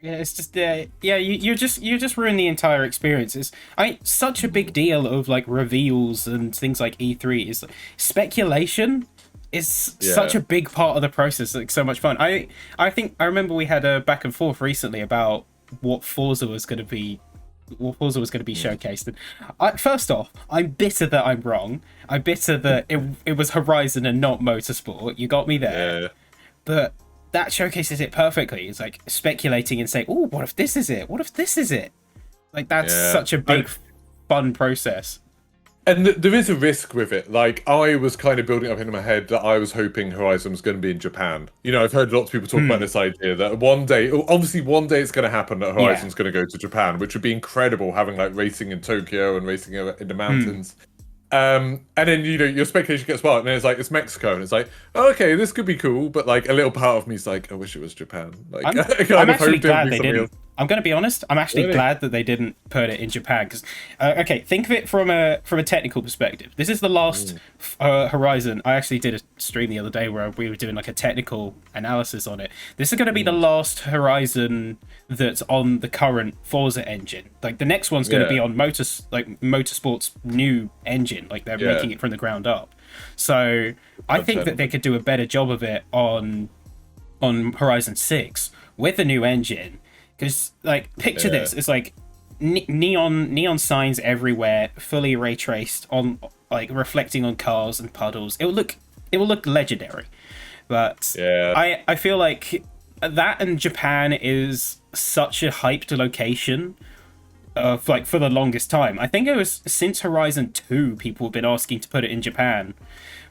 Yeah, it's just you just ruin the entire experience. Such a big deal of like reveals and things like E3 is like, speculation is such Yeah. a big part of the process. Like so much fun. I think I remember we had a back and forth recently about what Forza was going to be. What Forza was going to be Mm. showcased. And first off, I'm bitter that I'm wrong. I'm bitter that it was Horizon and not Motorsport. You got me there, Yeah. but that showcases it perfectly. It's like speculating and saying, "Oh, what if this is it? What if this is it?" Like that's Yeah. such a big, fun process. And there is a risk with it. Like, I was kind of building up in my head that I was hoping Horizon was going to be in Japan. You know, I've heard lots of people talk about Hmm. this idea that one day, obviously one day it's going to happen that Yeah. Horizon's going to go to Japan, which would be incredible having like racing in Tokyo and racing in the Hmm. mountains. And then your speculation gets wild, and then it's like it's Mexico, and it's like, oh, okay, this could be cool, but like a little part of me is like, I wish it was Japan. Like, I'm I I'm kind of actually hoped it would glad be they something else. didn't. I'm gonna be honest. I'm actually Really? glad that they didn't put it in Japan because, okay, think of it from a technical perspective. This is the last Mm, Horizon. I actually did a stream the other day where we were doing like a technical analysis on it. This is gonna be the mm, last Horizon that's on the current Forza engine. Like the next one's gonna be yeah, on Motorsport's new engine. Like they're yeah, making it from the ground up. So I think that 100%. they could do a better job of it on Horizon 6 with the new engine. Because, like, picture Yeah, this: it's like neon signs everywhere, fully ray traced on, like, reflecting on cars and puddles. It will look legendary. But yeah, I feel like that and Japan is such a hyped location of like for the longest time. I think it was since Horizon 2 people have been asking to put it in Japan,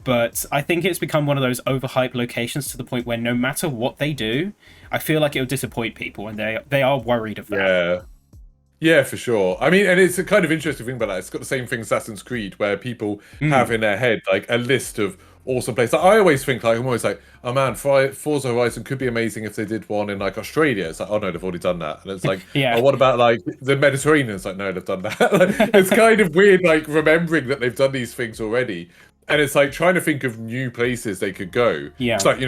but I think it's become one of those overhyped locations to the point where no matter what they do, I feel like it'll disappoint people, and they are worried of that. yeah. Yeah, for sure. I mean, and it's a kind of interesting thing about that. It's got the same thing as Assassin's Creed, where people have Mm, in their head like a list of awesome places. Like, I always think like I'm always like, oh man, Forza Horizon could be amazing if they did one in like Australia. It's like, oh no, they've already done that. And it's like, yeah. oh, what about like the Mediterranean? It's like, no, they've done that. Like, it's kind of weird, like remembering that they've done these things already. And it's like trying to think of new places they could go. It's Yeah. like,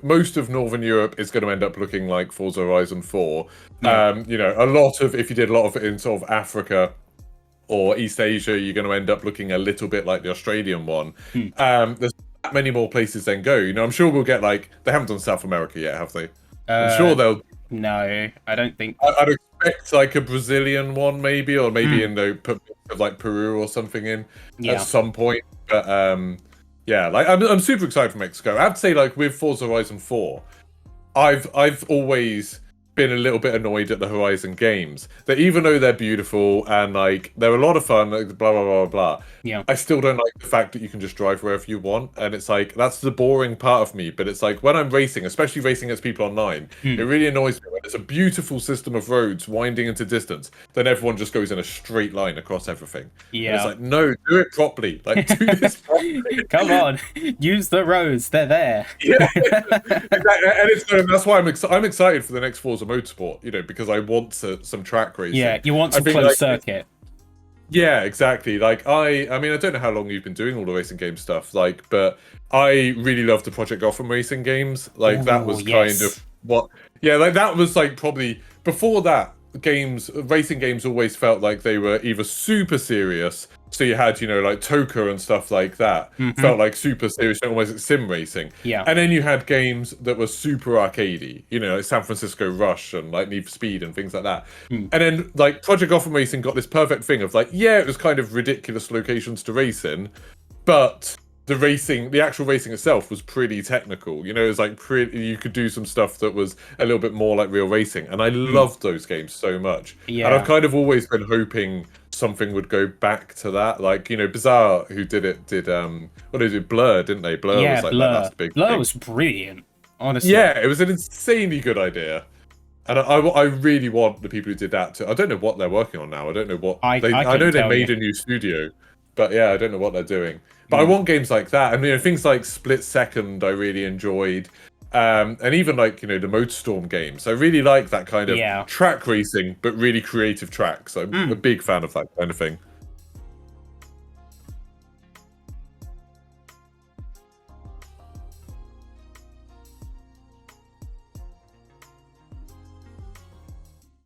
most of Northern Europe is going to end up looking like Forza Horizon 4. Yeah. A lot of if you did a lot of it in sort of Africa or East Asia, you're going to end up looking a little bit like the Australian one. Hmm. There's that many more places then go. I'm sure we'll get like they haven't done South America yet, have they? I'm sure Uh, they'll. no, I don't think. I'd expect like a Brazilian one maybe, or maybe Hmm. in the put of like Peru or something in at Yeah. some point. But yeah, like I'm super excited for Mexico. I have to say, like with Forza Horizon 4. I've always been a little bit annoyed at the Horizon games that even though they're beautiful and like they're a lot of fun, like, blah blah blah blah, Yeah. I still don't like the fact that you can just drive wherever you want, and it's like that's the boring part of me. But it's like when I'm racing, especially racing against people online, it Hmm. really annoys me when it's a beautiful system of roads winding into distance, then everyone just goes in a straight line across everything, and it's Yeah. like no, do it properly, like do this properly. Come on, use the roads. They're there. Yeah, exactly. And that's why I'm excited for the next Forza Motorsport, because I want some track Yeah, racing. you want I some think closed like circuit. yeah, exactly. Like I mean I don't know how long you've been doing all the racing game stuff, like, but I really love the Project Gotham racing games. Like that Oh was kind of yes. what yeah, like that was like probably before that racing games always felt like they were either super serious. So you had, like Toka and stuff like that. Hmm. Felt like super serious, almost like sim racing. Yeah. And then you had games that were super arcadey, like San Francisco Rush and like Need for Speed and things like that. Hmm. And then like Project Gotham Racing got this perfect thing of like, yeah, it was kind of ridiculous locations to race in, but the actual racing itself was pretty technical. It was like pretty. You could do some stuff that was a little bit more like real racing, and I Hmm. loved those games so much. And I've Yeah. kind of always been hoping something would go back to that. Like Bizarre, who did what did it? Blur, didn't they? Blur Yeah. was like that. That's Blur. the big Blur thing. was brilliant. Honestly. Yeah, it was an insanely good idea. And I really want the people who did that to. I don't know what they're working on now. I don't know what I they. I I know couldn't they tell you. made a new studio, but yeah, I don't know what they're doing. But I Hmm. want games like that, and things like Split Second. I really enjoyed, and even like the Motorstorm games. I really like that kind of Yeah. track racing, but really creative tracks. I'm a Hmm. big fan of that kind of thing.